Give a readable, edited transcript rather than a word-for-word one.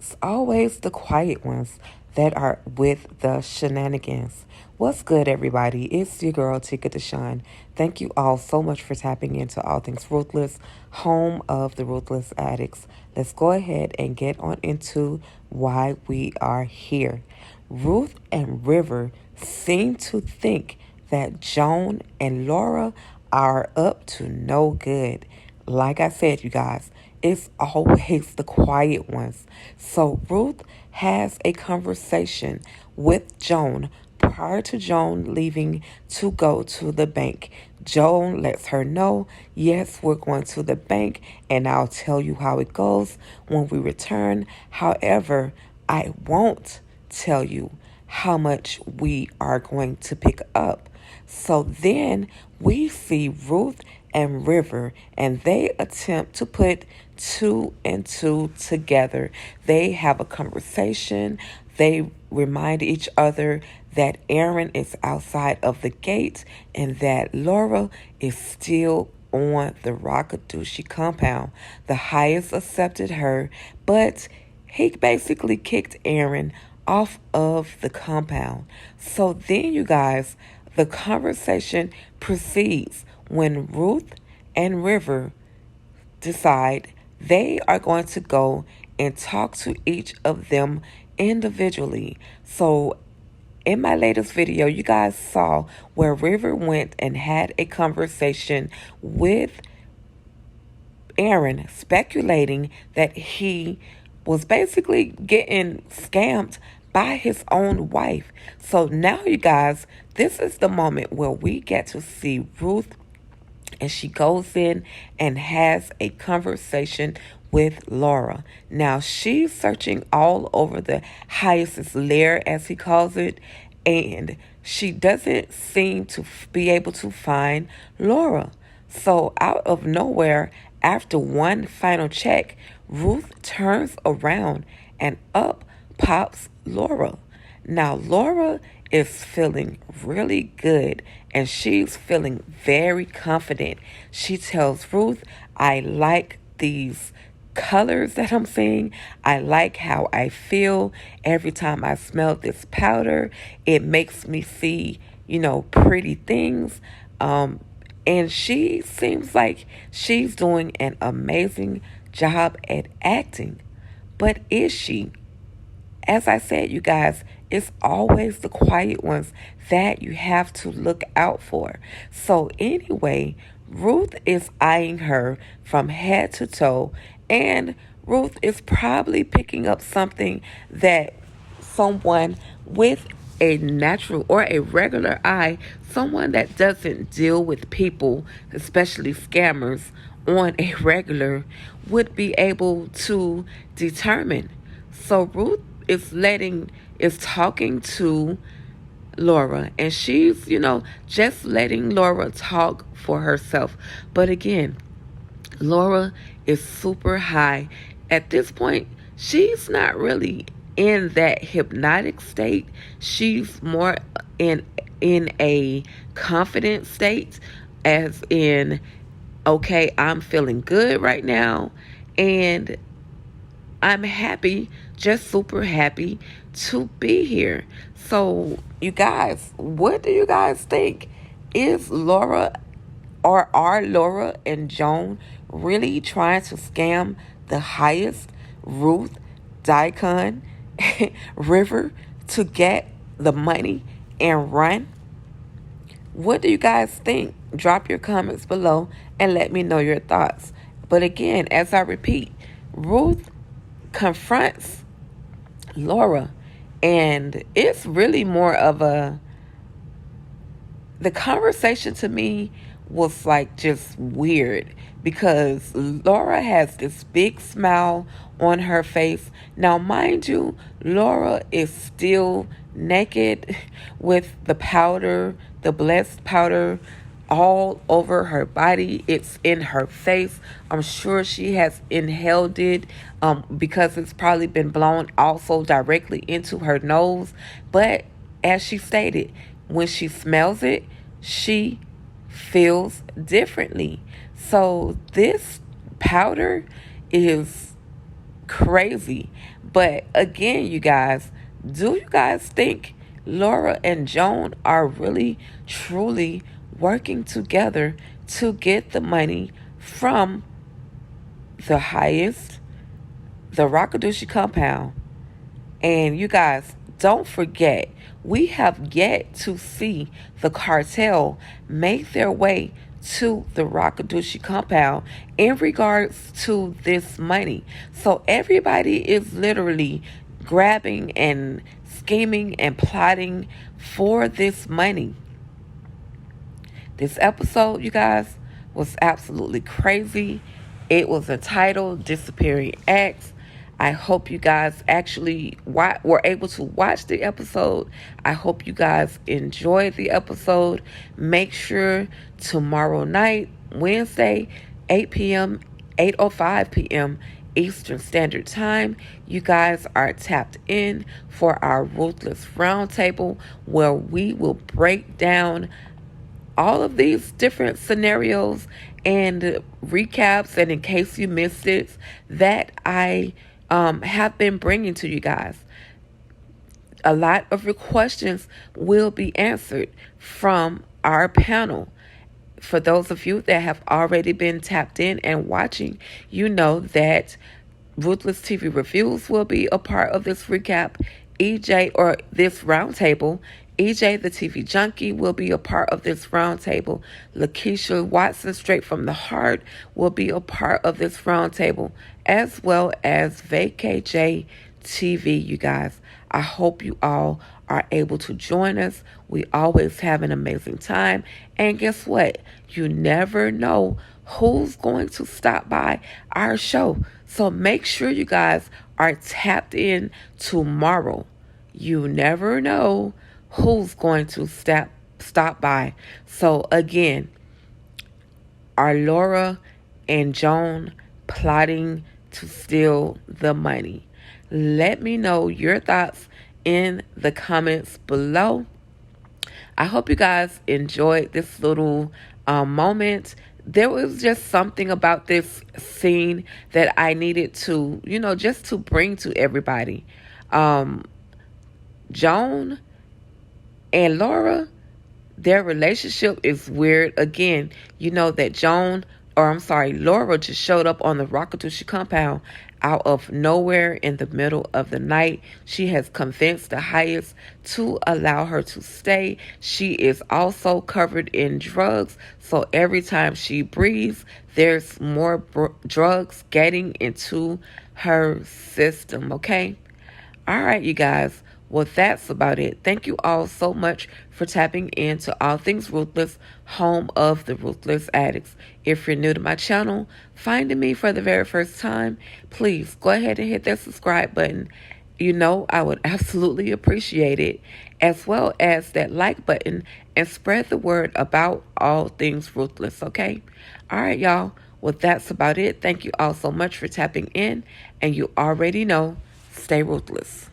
It's always the quiet ones that are with the shenanigans. What's good, everybody? It's your girl, Tika Deshawn. Thank you all so much for tapping into All Things Ruthless, home of the Ruthless Addicts. Let's go ahead and get on into why we are here. Ruth and River seem to think that Joan and Laura are up to no good. Like I said, you guys, it's always the quiet ones. So Ruth has a conversation with Joan prior to Joan leaving to go to the bank. Joan lets her know, yes, we're going to the bank, and I'll tell you how it goes when we return. However, I won't tell you how much we are going to pick up. So then we see Ruth and River, and they attempt to put two and two together. They have a conversation. They remind each other that Aaron is outside of the gate and that Laura is still on the Rockadoochie compound. The highest accepted her, but he basically kicked Aaron off of the compound. So then, you guys, the conversation proceeds when Ruth and River decide they are going to go and talk to each of them individually. So in my latest video, you guys saw where River went and had a conversation with Aaron, speculating that he was basically getting scammed by his own wife. So now, you guys, this is the moment where we get to see Ruth, and she goes in and has a conversation with Laura. Now, she's searching all over the highest's lair, as he calls it, and she doesn't seem to be able to find Laura. So out of nowhere, after one final check, Ruth turns around and up pops Laura. Now, Laura is feeling really good and she's feeling very confident. She tells Ruth, I like these colors that I'm seeing. I like how I feel every time I smell this powder. It makes me see, pretty things. And she seems like she's doing an amazing job at acting. But is she? As I said, you guys, it's always the quiet ones that you have to look out for. So anyway, Ruth is eyeing her from head to toe, and Ruth is probably picking up something that someone with a natural or a regular eye, someone that doesn't deal with people, especially scammers, on a regular, would be able to determine. So Ruth is talking to Laura, and she's, just letting Laura talk for herself. But again, Laura is super high. At this point, she's not really in that hypnotic state. She's more in a confident state, as in, okay, I'm feeling good right now, and I'm happy, just super happy to be here. So, you guys, what do you guys think? Is Laura, or are Laura and Joan really trying to scam the highest, Ruth, Daikon, River, to get the money and run? What do you guys think? Drop your comments below and let me know your thoughts. But again, as I repeat, Ruth confronts Laura, and it's really more of the conversation to me was like just weird, because Laura has this big smile on her face. Now, mind you, Laura is still naked with the powder, the blessed powder, all over her body. It's in her face. I'm sure she has inhaled it because it's probably been blown also directly into her nose. But as she stated, when she smells it, she feels differently. So this powder is crazy. But again, you guys, do you guys think Laura and Joan are really, truly working together to get the money from the highest, the Rakadushi compound? And you guys, don't forget, we have yet to see the cartel make their way to the Rakadushi compound in regards to this money. So everybody is literally grabbing and scheming and plotting for this money. This episode, you guys, was absolutely crazy. It was entitled Disappearing Acts. I hope you guys actually were able to watch the episode. I hope you guys enjoyed the episode. Make sure tomorrow night, Wednesday, 8 p.m., 8:05 p.m. Eastern Standard Time, you guys are tapped in for our Ruthless Roundtable, where we will break down all of these different scenarios and recaps, and in case you missed it, that I have been bringing to you guys. A lot of your questions will be answered from our panel. For those of you that have already been tapped in and watching, you know that Ruthless TV Reviews will be a part of this recap. EJ, or this roundtable, EJ the TV Junkie, will be a part of this roundtable. Lakeisha Watson, straight from the heart, will be a part of this roundtable, as well as VKJ TV, you guys. I hope you all are able to join us. We always have an amazing time. And guess what? You never know who's going to stop by our show. So make sure you guys are tapped in tomorrow. You never know who's going to stop by. So again, are Laura and Joan plotting to steal the money? Let me know your thoughts in the comments below. I hope you guys enjoyed this little moment. There was just something about this scene that I needed to, just to bring to everybody. Joan and Laura, their relationship is weird. Again, you know that Laura just showed up on the Rakadushi compound out of nowhere in the middle of the night. She has convinced the highest to allow her to stay. She is also covered in drugs, so every time she breathes, there's more drugs getting into her system, okay? All right, you guys. Well, that's about it. Thank you all so much for tapping into All Things Ruthless, home of the Ruthless Addicts. If you're new to my channel, finding me for the very first time, please go ahead and hit that subscribe button. I would absolutely appreciate it, as well as that like button, and spread the word about All Things Ruthless, okay? All right, y'all. Well, that's about it. Thank you all so much for tapping in, and you already know, stay ruthless.